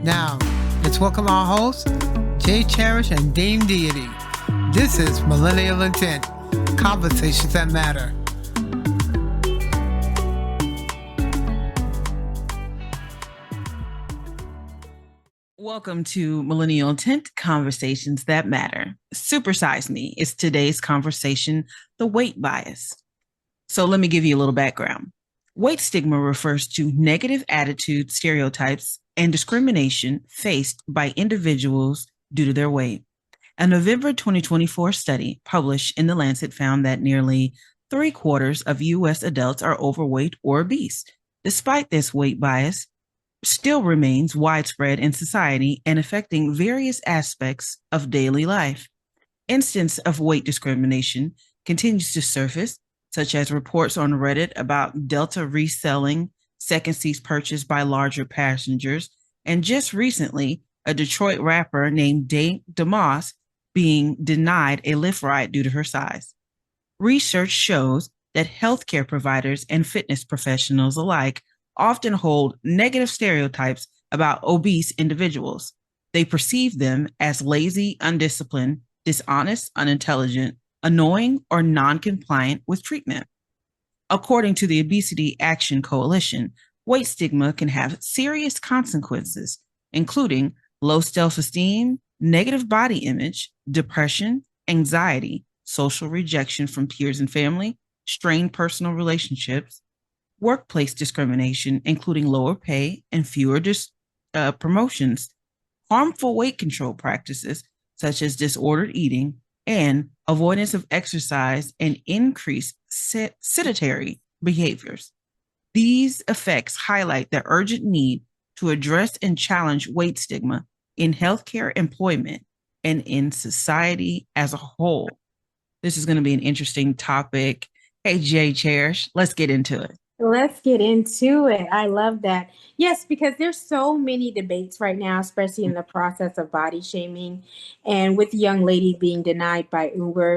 Now, let's welcome our hosts, Jay Cherish and Dame Deity. This is Millennial Intent, Conversations That Matter. Welcome to Millennial Intent, Conversations That Matter. Supersize Me is today's conversation, the weight bias. So let me give you a little background. Weight stigma refers to negative attitudes, stereotypes, and discrimination faced by individuals due to their weight. A November 2024 study published in The Lancet found that nearly 3/4 of U.S. adults are overweight or obese. Despite this, weight bias still remains widespread in society and affecting various aspects of daily life. Instances of weight discrimination continues to surface, such as reports on Reddit about Delta reselling second seats purchased by larger passengers, and just recently, a Detroit rapper named DeMoss being denied a Lyft ride due to her size. Research shows that healthcare providers and fitness professionals alike often hold negative stereotypes about obese individuals. They perceive them as lazy, undisciplined, dishonest, unintelligent, annoying, or non-compliant with treatment. According to the Obesity Action Coalition, weight stigma can have serious consequences, including low self-esteem, negative body image, depression, anxiety, social rejection from peers and family, strained personal relationships, workplace discrimination, including lower pay and fewer promotions, harmful weight control practices such as disordered eating, and avoidance of exercise and increased sedentary behaviors. These effects highlight the urgent need to address and challenge weight stigma in healthcare, employment, and in society as a whole. This is going to be an interesting topic. Hey, Jay Cherish, let's get into it. Let's get into it. I love that. Yes, because there's so many debates right now, especially in the process of body shaming, and with the young lady being denied by Lyft,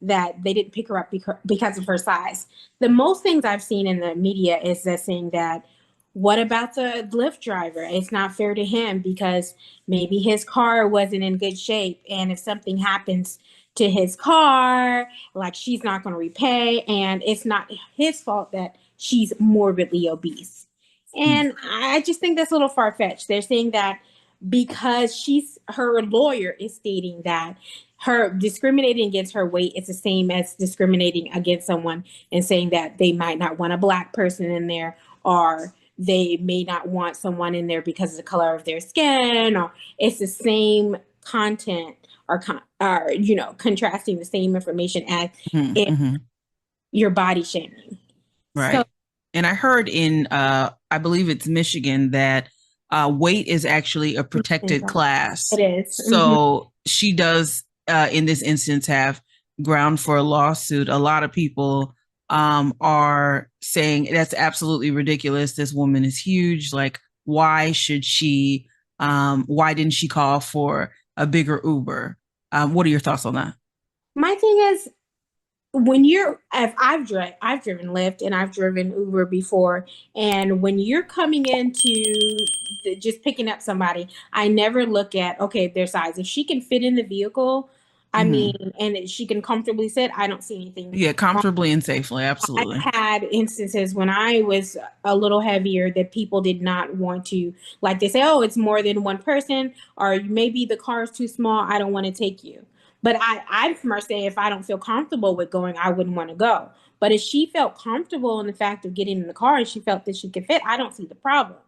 that they didn't pick her up because of her size. The most things I've seen in the media is that saying that, what about the Lyft driver? It's not fair to him because maybe his car wasn't in good shape, and if something happens to his car, like, she's not going to repay, and it's not his fault that she's morbidly obese. And I just think that's a little far-fetched. They're saying that because her lawyer is stating that her discriminating against her weight is the same as discriminating against someone and saying that they might not want a Black person in there, or they may not want someone in there because of the color of their skin, or it's the same content, or contrasting the same information as your body shaming. Right. So, and I heard in, I believe it's Michigan, that weight is actually a protected class. It is. So she does, in this instance, have ground for a lawsuit. A lot of people are saying that's absolutely ridiculous. This woman is huge. Like, why didn't she call for a bigger Uber? What are your thoughts on that? My thing is, if I've driven Lyft and I've driven Uber before, and when you're coming into just picking up somebody, I never look at, okay, their size. If she can fit in the vehicle, I mean, and she can comfortably sit, I don't see anything. Yeah, comfortably and safely, absolutely. I've had instances when I was a little heavier that people did not want to, like, they say, oh, it's more than one person, or maybe the car is too small, I don't want to take you. But I must say, if I don't feel comfortable with going, I wouldn't want to go. But if she felt comfortable in the fact of getting in the car and she felt that she could fit, I don't see the problem.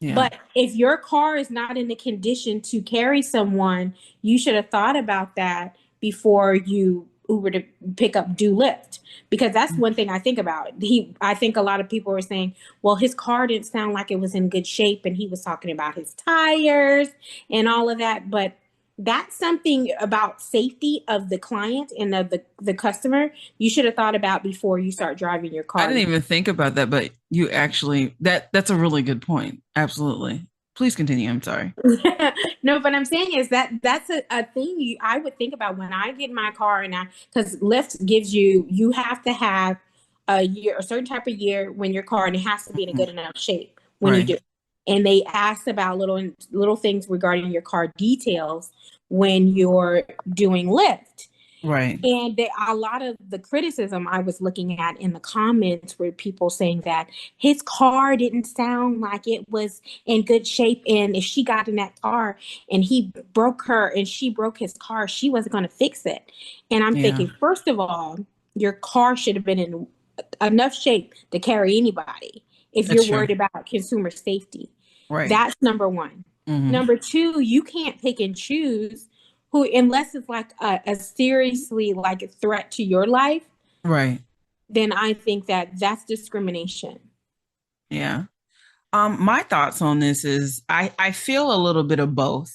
Yeah. But if your car is not in the condition to carry someone, you should have thought about that before you Uber to pick up do Lyft, because that's one thing I think about. I think a lot of people are saying, well, his car didn't sound like it was in good shape, and he was talking about his tires and all of that. But that's something about safety of the client and of the customer you should have thought about before you start driving your car. I didn't even think about that, but you actually, that's a really good point. Absolutely. Please continue. I'm sorry. No, but I'm saying is that's a thing I would think about when I get in my car, and because Lyft gives you have to have a certain type of year when your car, and it has to be in a good enough shape when you do. and they ask about little things regarding your car details when you're doing Lyft. Right. And a lot of the criticism I was looking at in the comments were people saying that his car didn't sound like it was in good shape. And if she got in that car and he broke her and she broke his car, she wasn't going to fix it. And I'm thinking, first of all, your car should have been in enough shape to carry anybody if you're worried about consumer safety. Right. That's number one. Mm-hmm. Number two, you can't pick and choose who, unless it's like a seriously like a threat to your life, right? Then I think that's discrimination. Yeah. My thoughts on this is I feel a little bit of both.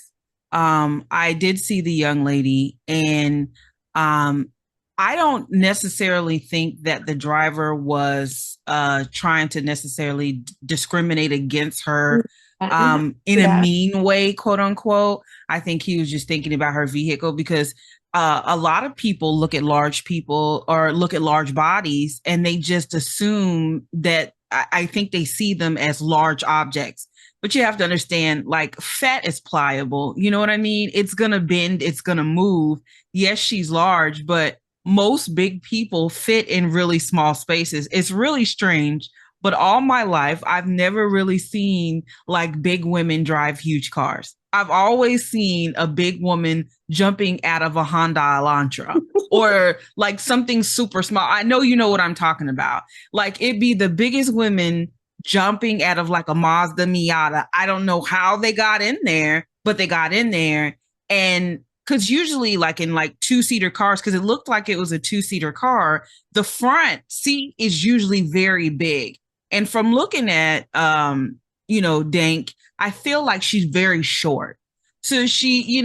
I did see the young lady, and I don't necessarily think that the driver was trying to necessarily discriminate against her in a mean way, quote unquote. I think he was just thinking about her vehicle, because a lot of people look at large people or look at large bodies and they just assume that I think they see them as large objects. But you have to understand, like, fat is pliable. You know what I mean? It's going to bend. It's going to move. Yes, she's large, but most big people fit in really small spaces. It's really strange. But all my life, I've never really seen like big women drive huge cars. I've always seen a big woman jumping out of a Honda Elantra or like something super small. I know you know what I'm talking about. Like, it'd be the biggest women jumping out of like a Mazda Miata. I don't know how they got in there, but they got in there. And because usually like in like two-seater cars, because it looked like it was a two-seater car, the front seat is usually very big. And from looking at, Dank, I feel like she's very short. So she,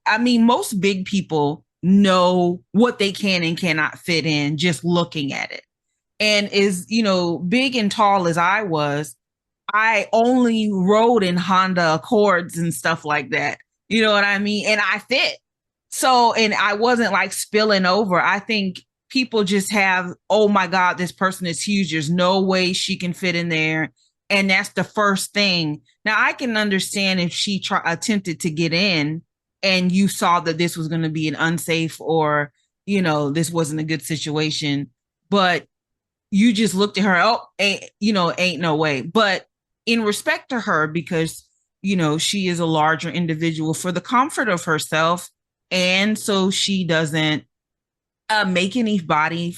I mean, most big people know what they can and cannot fit in just looking at it. And as, big and tall as I was, I only rode in Honda Accords and stuff like that. You know what I mean? And I fit. So, and I wasn't like spilling over. I think people just have, oh my God, this person is huge. There's no way she can fit in there. And that's the first thing. Now, I can understand if she attempted to get in and you saw that this was going to be an unsafe or, this wasn't a good situation, but you just looked at her, ain't no way. But in respect to her, because, she is a larger individual, for the comfort of herself, and so she doesn't make anybody,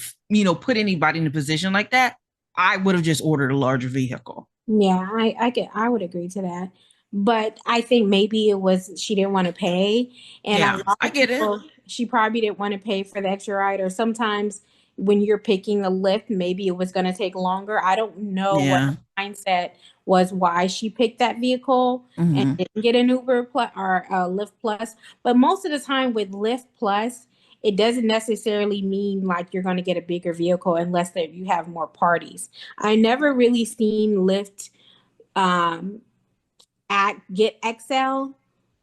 put anybody in a position like that, I would have just ordered a larger vehicle. Yeah, I would agree to that. But I think maybe it was she didn't want to pay. And yeah, I get it. She probably didn't want to pay for the extra ride. Or sometimes when you're picking a Lyft, maybe it was going to take longer. I don't know what her mindset was, why she picked that vehicle and didn't get an Uber Plus or a Lyft Plus. But most of the time with Lyft Plus, it doesn't necessarily mean like you're going to get a bigger vehicle unless that you have more parties. I never really seen Lyft get XL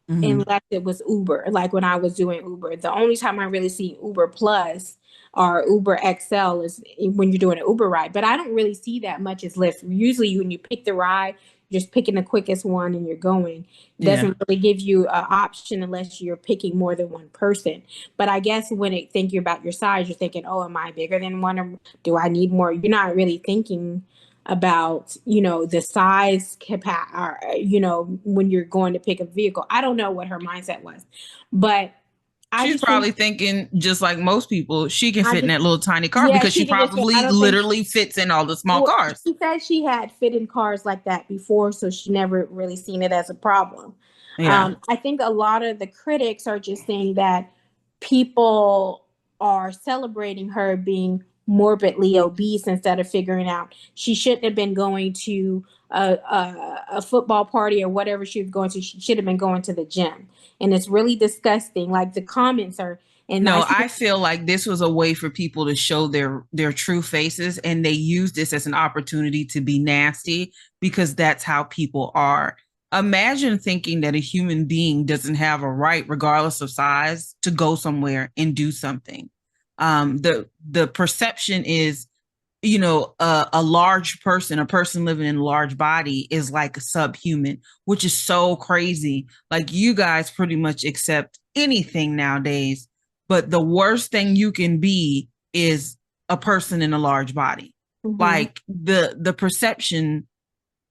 unless it was Uber. Like when I was doing Uber, the only time I really see Uber Plus or Uber XL is when you're doing an Uber ride. But I don't really see that much as Lyft. Usually when you pick the ride, you're just picking the quickest one and you're going. It doesn't really give you an option unless you're picking more than one person. But I guess when thinking about your size, you're thinking, oh, am I bigger than one? Or do I need more? You're not really thinking about, the size capacity, when you're going to pick a vehicle. I don't know what her mindset was, but she's probably thinking, just like most people, she can fit in that little tiny car because she probably literally fits in all the small cars. She said she had fit in cars like that before, so she never really seen it as a problem. Yeah. I think a lot of the critics are just saying that people are celebrating her being morbidly obese instead of figuring out she shouldn't have been going to a football party or whatever she was going to. She should have been going to the gym. And it's really disgusting. Like the comments are. And no, I feel like this was a way for people to show their true faces, and they use this as an opportunity to be nasty because that's how people are. Imagine thinking that a human being doesn't have a right, regardless of size, to go somewhere and do something. The perception is a large person, a person living in a large body is like subhuman, which is so crazy. Like you guys pretty much accept anything nowadays, but the worst thing you can be is a person in a large body. Like the perception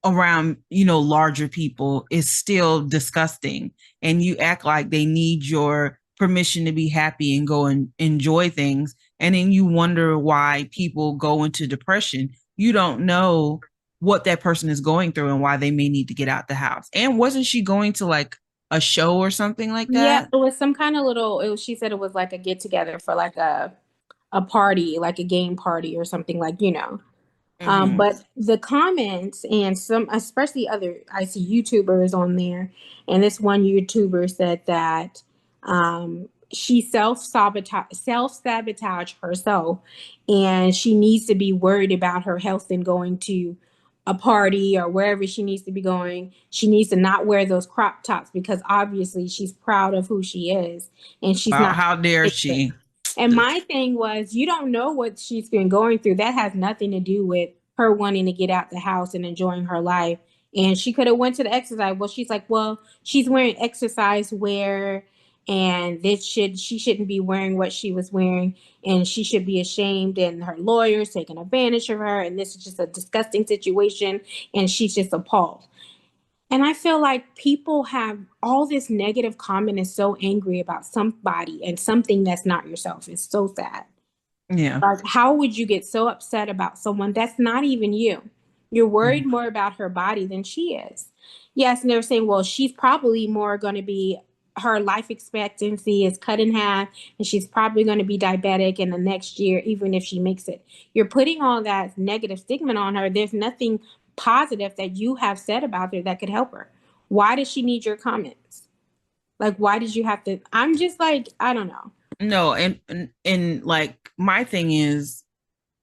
around, larger people is still disgusting. And you act like they need your permission to be happy and go and enjoy things. And then you wonder why people go into depression. You don't know what that person is going through and why they may need to get out the house. And wasn't she going to like a show or something like Yeah, that? it was some kind of little, she said it was like a get together for like a party, like a game party or something, like, Mm-hmm. But the comments and some, especially other, I see YouTubers on there, and this one YouTuber said that she self sabotage herself, and she needs to be worried about her health and going to a party or wherever she needs to be going. She needs to not wear those crop tops because obviously she's proud of who she is, and she's About not. how dare she? And my thing was, you don't know what she's been going through. That has nothing to do with her wanting to get out the house and enjoying her life. And she could have went to the exercise. Well, she's like, well, she's wearing exercise wear, and she shouldn't be wearing what she was wearing, and she should be ashamed. And her lawyer's taking advantage of her, and this is just a disgusting situation, and she's just appalled. And I feel like people have all this negative comment is so angry about somebody and something that's not yourself. It's so sad. Yeah. Like, how would you get so upset about someone that's not even you? You're worried Mm-hmm. more about her body than she is. Yes, and they're saying, well, she's probably more going to be, her life expectancy is cut in half, and she's probably going to be diabetic in the next year, even if she makes it. You're putting all that negative stigma on her. There's nothing positive that you have said about her that could help her. Why does she need your comments? Like, why did you have to? I'm just like, I don't know. No, and like my thing is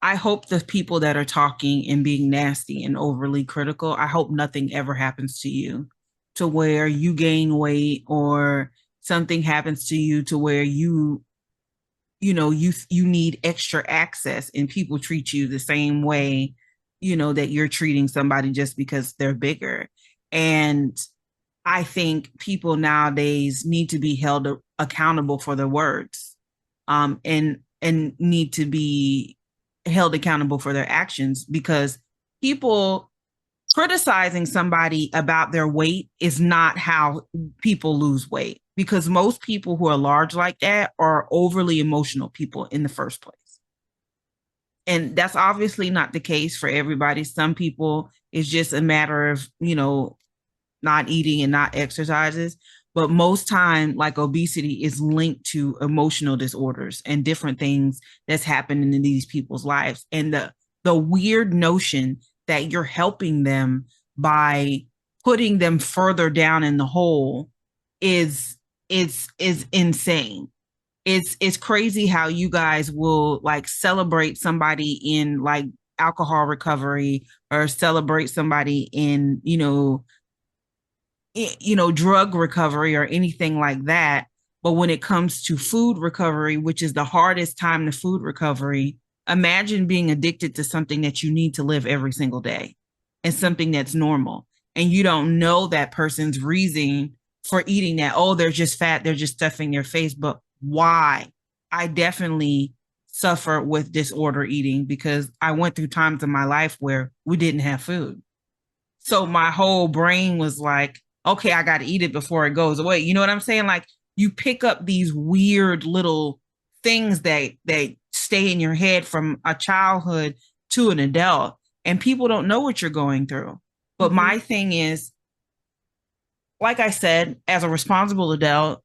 I hope the people that are talking and being nasty and overly critical, I hope nothing ever happens to you to where you gain weight or something happens to you to where you need extra access and people treat you the same way, that you're treating somebody just because they're bigger. And I think people nowadays need to be held accountable for their words, and need to be held accountable for their actions, because people criticizing somebody about their weight is not how people lose weight, because most people who are large like that are overly emotional people in the first place. And that's obviously not the case for everybody. Some people, it's just a matter of, not eating and not exercises. But most time, like obesity is linked to emotional disorders and different things that's happening in these people's lives. And the weird notion that you're helping them by putting them further down in the hole is insane. It's crazy how you guys will like celebrate somebody in like alcohol recovery or celebrate somebody in drug recovery or anything like that. But when it comes to food recovery, which is the hardest time to food recovery, imagine being addicted to something that you need to live every single day and something that's normal. And you don't know that person's reason for eating that. Oh, they're just fat. They're just stuffing their face. But why? I definitely suffer with disorder eating because I went through times in my life where we didn't have food. So my whole brain was like, okay, I got to eat it before it goes away. You know what I'm saying? Like you pick up these weird little things that stay in your head from a childhood to an adult, and people don't know what you're going through. But my thing is, like I said, as a responsible adult,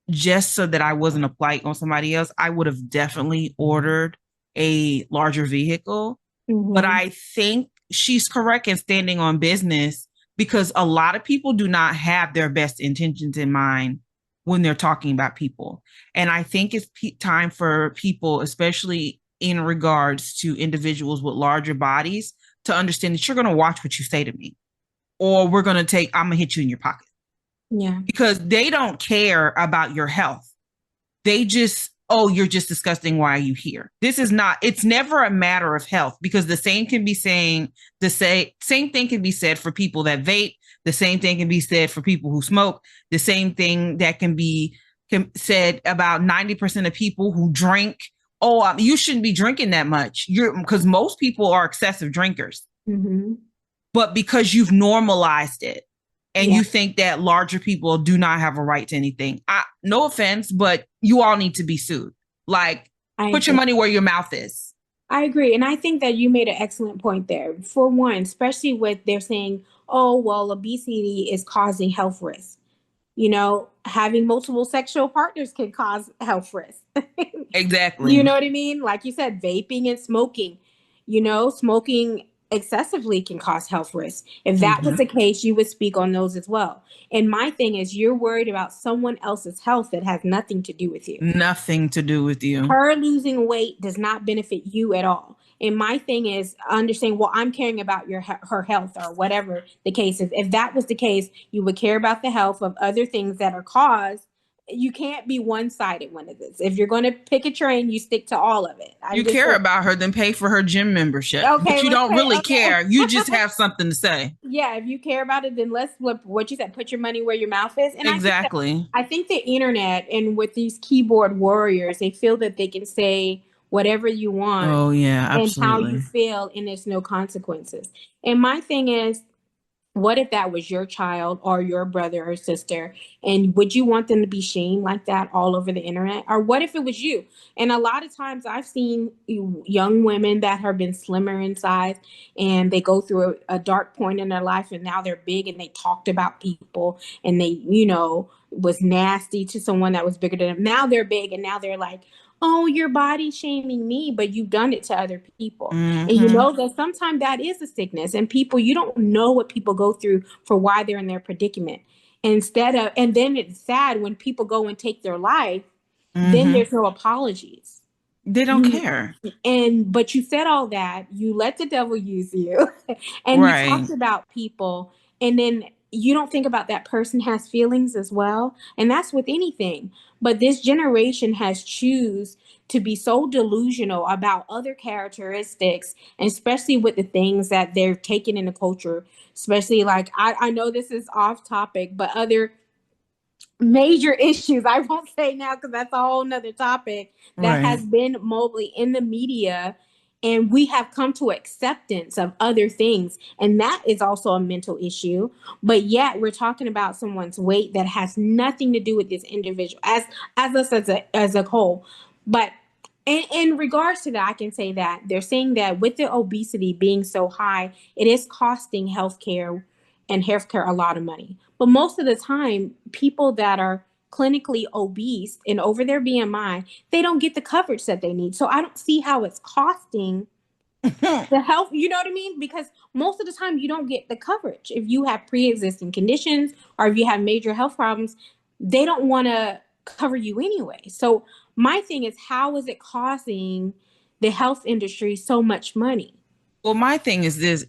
just so that I wasn't a blight on somebody else, I would have definitely ordered a larger vehicle. But I think she's correct in standing on business because a lot of people do not have their best intentions in mind when they're talking about people. And I think it's time for people, especially in regards to individuals with larger bodies, to understand that you're going to watch what you say to me, or I'm going to hit you in your pocket. Yeah. Because they don't care about your health. They just oh, you're just disgusting. Why are you here? This is not, it's never a matter of health, because the same can be saying, same thing can be said for people that vape. The same thing can be said for people who smoke. The same thing that can be said about 90% of people who drink. Oh, you shouldn't be drinking that much. Because most people are excessive drinkers. Mm-hmm. But because you've normalized it and you think that larger people do not have a right to anything. No offense, but you all need to be sued. Like, put your money where your mouth is. I agree. And I think that you made an excellent point there. For one, especially with they're saying, oh, well, obesity is causing health risks. You know, having multiple sexual partners can cause health risks. Exactly. You know what I mean? Like you said, vaping and smoking, you know, smoking excessively can cause health risks. If that was the case, you would speak on those as well. And my thing is, you're worried about someone else's health that has nothing to do with you. Nothing to do with you. Her losing weight does not benefit you at all. And my thing is understanding, well, I'm caring about her health or whatever the case is. If that was the case, you would care about the health of other things that are caused. You can't be one-sided when it is. If you're going to pick a train, you stick to all of it. You care about her, then pay for her gym membership. Okay, but you don't really care. You just have something to say. Yeah, if you care about it, then let's flip what you said. Put your money where your mouth is. And exactly. I think the internet and with these keyboard warriors, they feel that they can say whatever you want. Oh yeah, absolutely. And how you feel, and there's no consequences. And my thing is, what if that was your child or your brother or sister? And would you want them to be shamed like that all over the internet? Or what if it was you? And a lot of times I've seen young women that have been slimmer in size and they go through a dark point in their life and now they're big and they talked about people and they, you know, was nasty to someone that was bigger than them. Now they're big and now they're like, oh, you're body shaming me, but you've done it to other people. And you know that sometimes that is a sickness, and people, you don't know what people go through for why they're in their predicament. And then it's sad when people go and take their life, then there's no apologies. They don't care. But you said all that, you let the devil use you, and you talked about people, and then you don't think about that person has feelings as well. And that's with anything. But this generation has choose to be so delusional about other characteristics, and especially with the things that they're taking in the culture, especially like, I know this is off topic, but other major issues, I won't say now because that's a whole nother topic that has been mostly in the media. And we have come to acceptance of other things. And that is also a mental issue. But yet we're talking about someone's weight that has nothing to do with this individual as us as a whole. But in regards to that, I can say that they're saying that with the obesity being so high, it is costing healthcare a lot of money. But most of the time, people that are clinically obese and over their BMI, they don't get the coverage that they need. So I don't see how it's costing the health, you know what I mean? Because most of the time you don't get the coverage. If you have pre-existing conditions or if you have major health problems, they don't want to cover you anyway. So my thing is, how is it costing the health industry so much money? Well, my thing is this,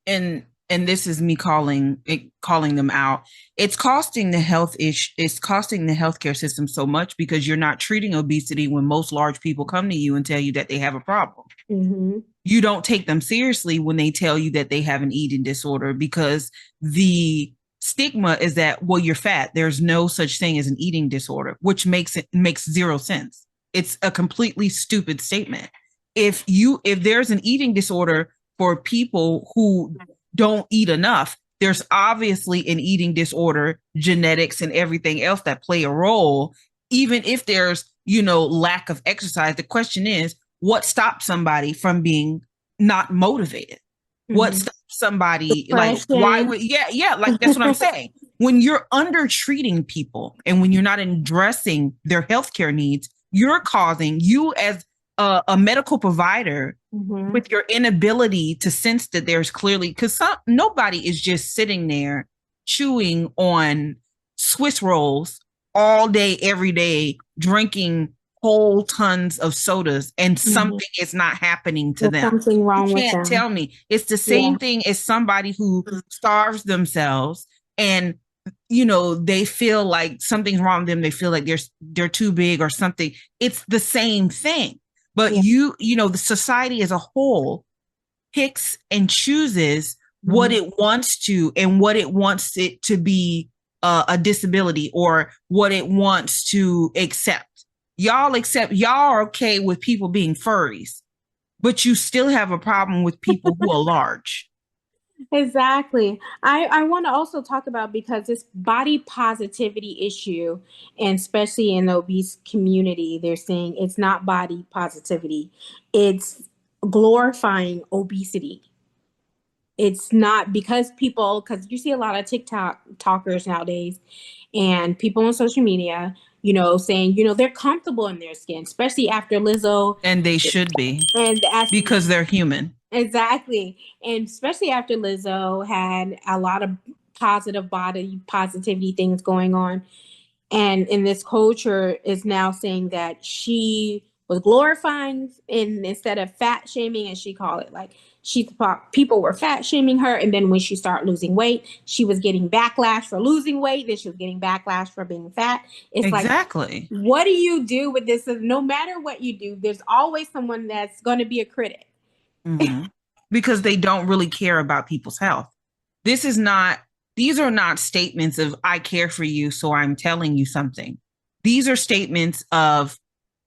and this is me calling them out. It's costing the it's costing the healthcare system so much because you're not treating obesity when most large people come to you and tell you that they have a problem. You don't take them seriously when they tell you that they have an eating disorder, because the stigma is that, well, you're fat. There's no such thing as an eating disorder, which makes zero sense. It's a completely stupid statement. If there's an eating disorder for people who don't eat enough, there's obviously an eating disorder, genetics and everything else that play a role. Even if there's, lack of exercise, the question is, what stops somebody from being not motivated? What stops somebody? Like, why would, like, that's what I'm saying. When you're under treating people and when you're not addressing their healthcare needs, you're causing, you as a medical provider, with your inability to sense that there's clearly, because nobody is just sitting there chewing on Swiss rolls all day, every day, drinking whole tons of sodas, and something is not happening to them. Something wrong with them. You can't tell me. It's the same thing as somebody who starves themselves and they feel like something's wrong with them. They feel like they're too big or something. It's the same thing. But Yeah. the society as a whole picks and chooses what it wants to and what it wants it to be a disability or what it wants to accept. Y'all are okay with people being furries, but you still have a problem with people who are large. Exactly. I want to also talk about, because this body positivity issue, and especially in the obese community, they're saying it's not body positivity, it's glorifying obesity. It's not, because you see a lot of TikTok talkers nowadays and people on social media, saying, they're comfortable in their skin, especially after Lizzo. And they should be, And because they're human. Exactly. And especially after Lizzo had a lot of positive body positivity things going on. And in this culture is now saying that she was glorifying instead of fat shaming, and she called it like people were fat shaming her. And then when she started losing weight, she was getting backlash for losing weight. Then she was getting backlash for being fat. It's exactly. like, what do you do with this? No matter what you do, there's always someone that's going to be a critic. Mm-hmm. Because they don't really care about people's health. These are not statements of I care for you, so I'm telling you something. These are statements of,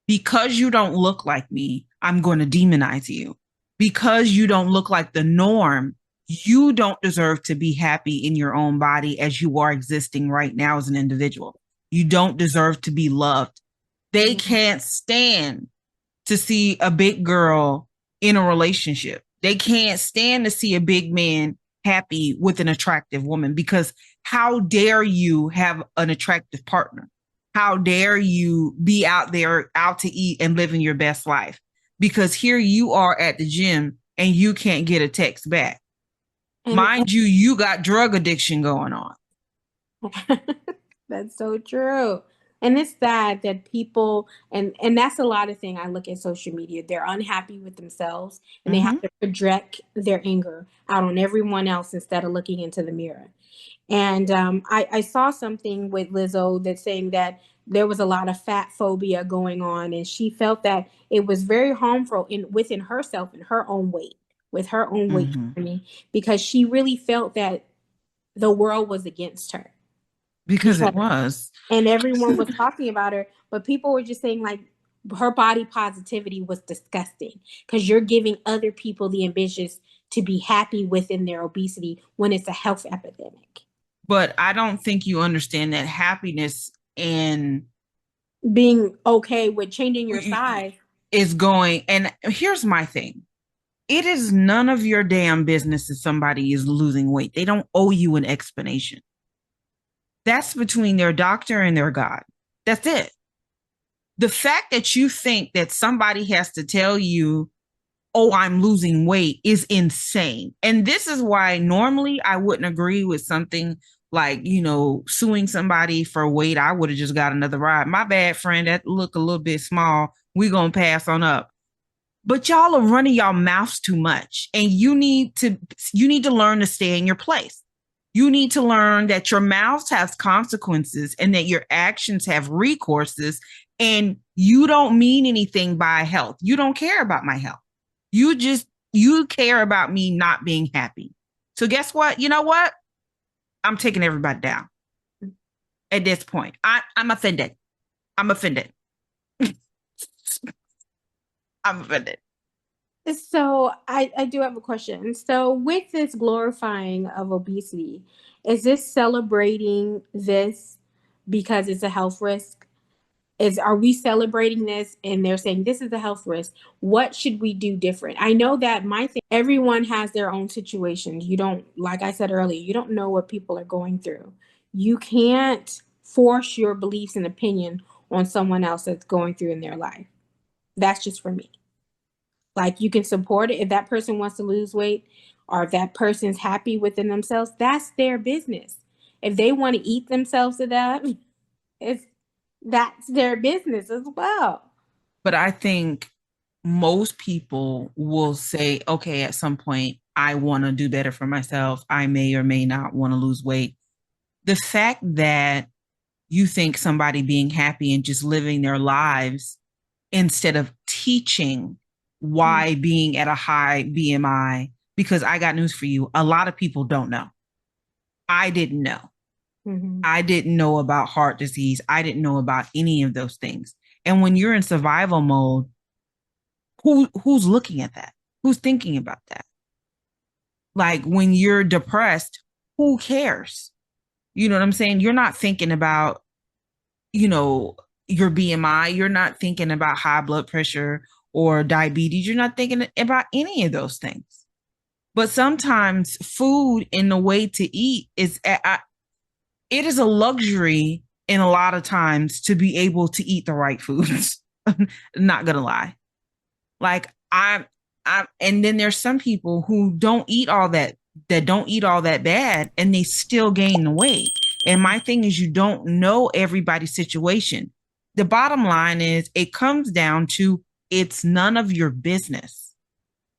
because you don't look like me, I'm going to demonize you. Because you don't look like the norm, you don't deserve to be happy in your own body as you are existing right now as an individual. You don't deserve to be loved. They can't stand to see a big girl in a relationship. They can't stand to see a big man happy with an attractive woman, because how dare you have an attractive partner? How dare you be out there, out to eat and living your best life? Because here you are at the gym and you can't get a text back. Mind you, you got drug addiction going on. That's so true. And it's sad that people, and that's a lot of things. I look at social media, they're unhappy with themselves and they have to project their anger out on everyone else instead of looking into the mirror. And I saw something with Lizzo that's saying that there was a lot of fat phobia going on, and she felt that it was very harmful within herself and her own weight, with her own weight journey, because she really felt that the world was against her. Because it was. And everyone was talking about her, but people were just saying like her body positivity was disgusting, because you're giving other people the ambitions to be happy within their obesity when it's a health epidemic. But I don't think you understand that happiness and being okay with changing your size is going. And here's my thing. It is none of your damn business if somebody is losing weight. They don't owe you an explanation. That's between their doctor and their God. That's it. The fact that you think that somebody has to tell you, oh, I'm losing weight, is insane. And this is why normally I wouldn't agree with something like, suing somebody for weight. I would have just got another ride. My bad, friend, that look a little bit small. We're going to pass on up. But y'all are running y'all mouths too much. And you need to learn to stay in your place. You need to learn that your mouth has consequences and that your actions have recourses, and you don't mean anything by health. You don't care about my health. You care about me not being happy. So guess what? You know what? I'm taking everybody down at this point. I'm offended. I'm offended. I'm offended. So I do have a question. So with this glorifying of obesity, is this celebrating this because it's a health risk? Are we celebrating this and they're saying this is a health risk? What should we do different? I know that everyone has their own situations. You don't, like I said earlier, you don't know what people are going through. You can't force your beliefs and opinion on someone else that's going through in their life. That's just for me. Like, you can support it if that person wants to lose weight, or if that person's happy within themselves, that's their business. If they want to eat themselves to death, that's their business as well. But I think most people will say, okay, at some point, I want to do better for myself. I may or may not want to lose weight. the fact that you think somebody being happy and just living their lives instead of teaching why being at a high BMI, because I got news for you, a lot of people don't know. I didn't know. I didn't know about heart disease. I didn't know about any of those things. And when you're in survival mode, who's looking at that? Who's thinking about that? Like when you're depressed, who cares? You know what I'm saying? You're not thinking about, your BMI. You're not thinking about high blood pressure or diabetes. You're not thinking about any of those things. But sometimes food and the way to eat it is a luxury in a lot of times to be able to eat the right foods. Not gonna lie. Like and then there's some people who don't eat all that don't eat all that bad and they still gain the weight. And my thing is, you don't know everybody's situation. The bottom line is it comes down to it's none of your business.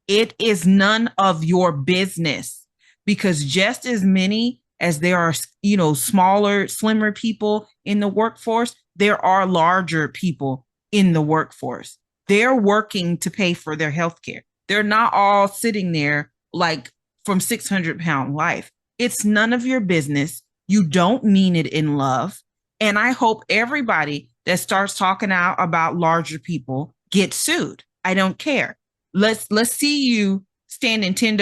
It is none of your business, because just as many as there are, smaller, slimmer people in the workforce, there are larger people in the workforce. They're working to pay for their health care. They're not all sitting there like from 600-pound life. It's none of your business. You don't mean it in love. And I hope everybody that starts talking out about larger people gets sued. I don't care. Let's see you standing 10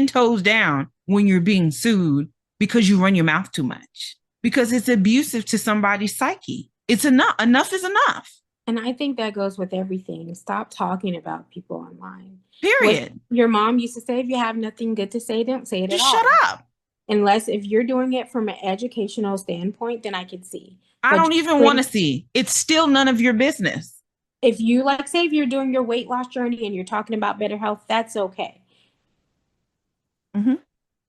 toes down when you're being sued because you run your mouth too much, because it's abusive to somebody's psyche. It's enough. Enough is enough. And I think that goes with everything. Stop talking about people online. Period. What your mom used to say, if you have nothing good to say, don't say it at all. Just shut up. Unless if you're doing it from an educational standpoint, then I can see. I don't even want to see. It's still none of your business. If you say if you're doing your weight loss journey and you're talking about better health, that's okay.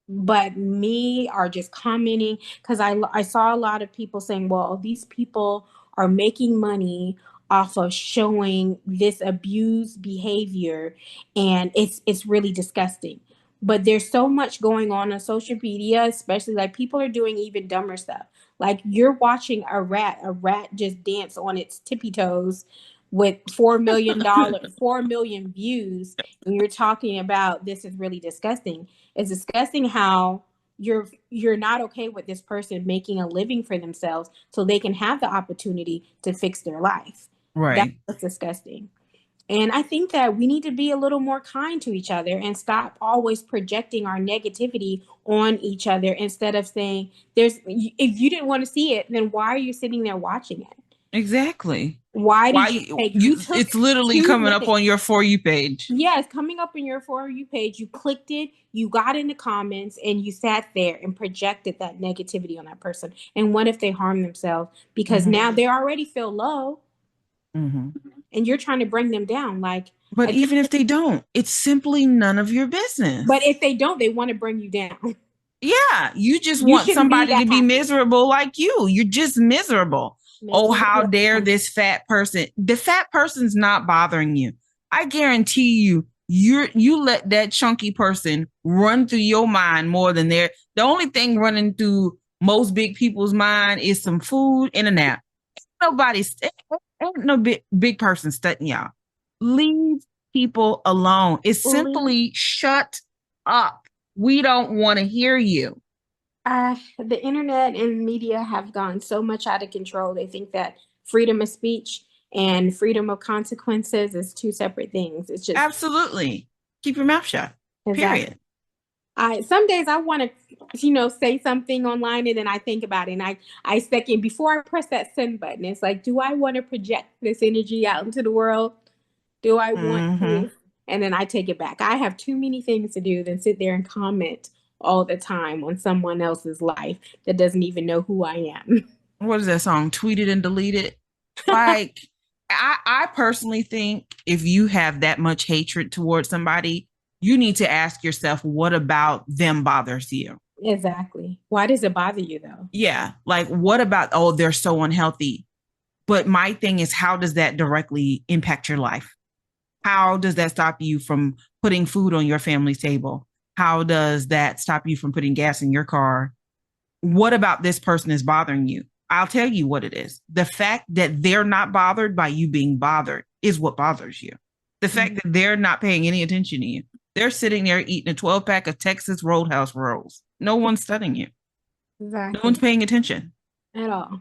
But me are just commenting because I saw a lot of people saying, well, these people are making money off of showing this abused behavior, and it's really disgusting. But there's so much going on social media, especially like people are doing even dumber stuff. Like you're watching a rat just dance on its tippy toes with $4 million views, and you're talking about this is really disgusting. It's disgusting how you're not okay with this person making a living for themselves so they can have the opportunity to fix their life. Right. That's disgusting. And I think that we need to be a little more kind to each other and stop always projecting our negativity on each other instead of saying if you didn't want to see it, then why are you sitting there watching it? Exactly. Why it's literally coming up on your For You page. Yeah, it's coming up on your For You page. You clicked it, you got in the comments, and you sat there and projected that negativity on that person. And what if they harm themselves? Because now they already feel low. And you're trying to bring them down. But even if they don't, it's simply none of your business. But if they don't, they want to bring you down. Yeah, you just want somebody to be miserable like you. You're just miserable. Oh, how dare this fat person. The fat person's not bothering you. I guarantee you let that chunky person run through your mind more than the only thing running through most big people's mind is some food and a nap. Ain't no big person studying y'all. Leave people alone. It's simply shut up. We don't want to hear you. The internet and media have gone so much out of control. They think that freedom of speech and freedom of consequences is two separate things. It's just absolutely keep your mouth shut. Exactly. Period. Some days I want to, say something online, and then I think about it, and I second before I press that send button. It's like, do I want to project this energy out into the world? Do I want to? And then I take it back. I have too many things to do than sit there and comment all the time on someone else's life that doesn't even know who I am. What is that song? Tweet it and delete it. Like, I personally think if you have that much hatred towards somebody, you need to ask yourself, what about them bothers you? Exactly. Why does it bother you though? Yeah. Like, what about, they're so unhealthy. But my thing is, how does that directly impact your life? How does that stop you from putting food on your family's table? How does that stop you from putting gas in your car? what about this person is bothering you? I'll tell you what it is. The fact that they're not bothered by you being bothered is what bothers you. The fact that they're not paying any attention to you. They're sitting there eating a 12-pack of Texas Roadhouse rolls. No one's studying you. Exactly. No one's paying attention At all.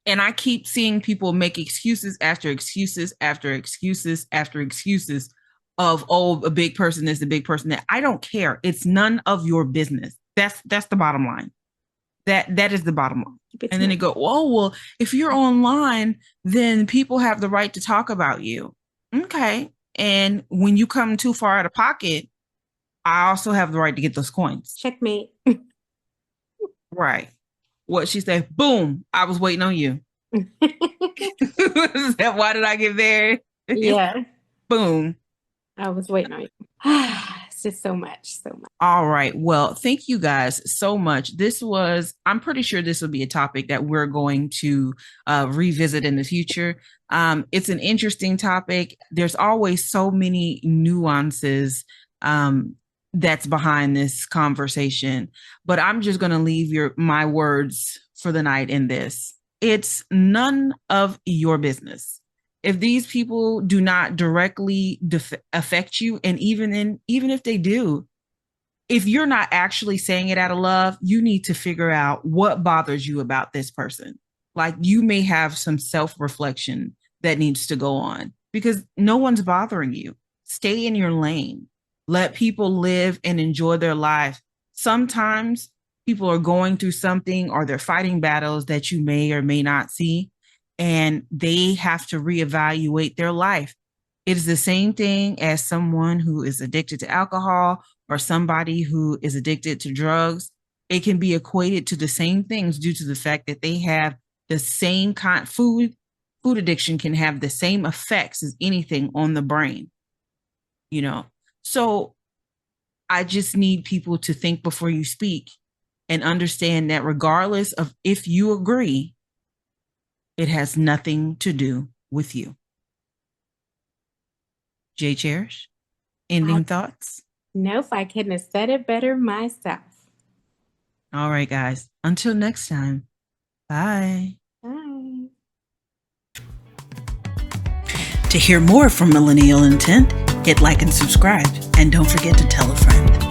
And I keep seeing people make excuses after excuses after excuses after excuses of, oh, a big person is a big person. That I don't care. It's none of your business. That's the bottom line. That is the bottom line. And then they go, oh, well, if you're online, then people have the right to talk about you. Okay. And when you come too far out of pocket, I also have the right to get those coins. Checkmate. Right. What she said, boom, I was waiting on you. Why did I get there? Yeah. Boom. I was waiting on you. It's just so much. All right. Well, thank you guys so much. I'm pretty sure this will be a topic that we're going to revisit in the future. It's an interesting topic. There's always so many nuances that's behind this conversation, but I'm just going to leave my words for the night in this. It's none of your business. If these people do not directly affect you, and even if they do, if you're not actually saying it out of love, you need to figure out what bothers you about this person. Like, you may have some self-reflection that needs to go on, because no one's bothering you. Stay in your lane. Let people live and enjoy their life. Sometimes people are going through something, or they're fighting battles that you may or may not see, and they have to reevaluate their life. It is the same thing as someone who is addicted to alcohol or somebody who is addicted to drugs. It can be equated to the same things due to the fact that they have the same kind. Food addiction can have the same effects as anything on the brain, So I just need people to think before you speak and understand that regardless of if you agree, it has nothing to do with you. Jay Cherish, ending thoughts? Nope, I couldn't have said it better myself. All right, guys. Until next time. Bye. Bye. To hear more from Millennial Intent, hit like and subscribe. And don't forget to tell a friend.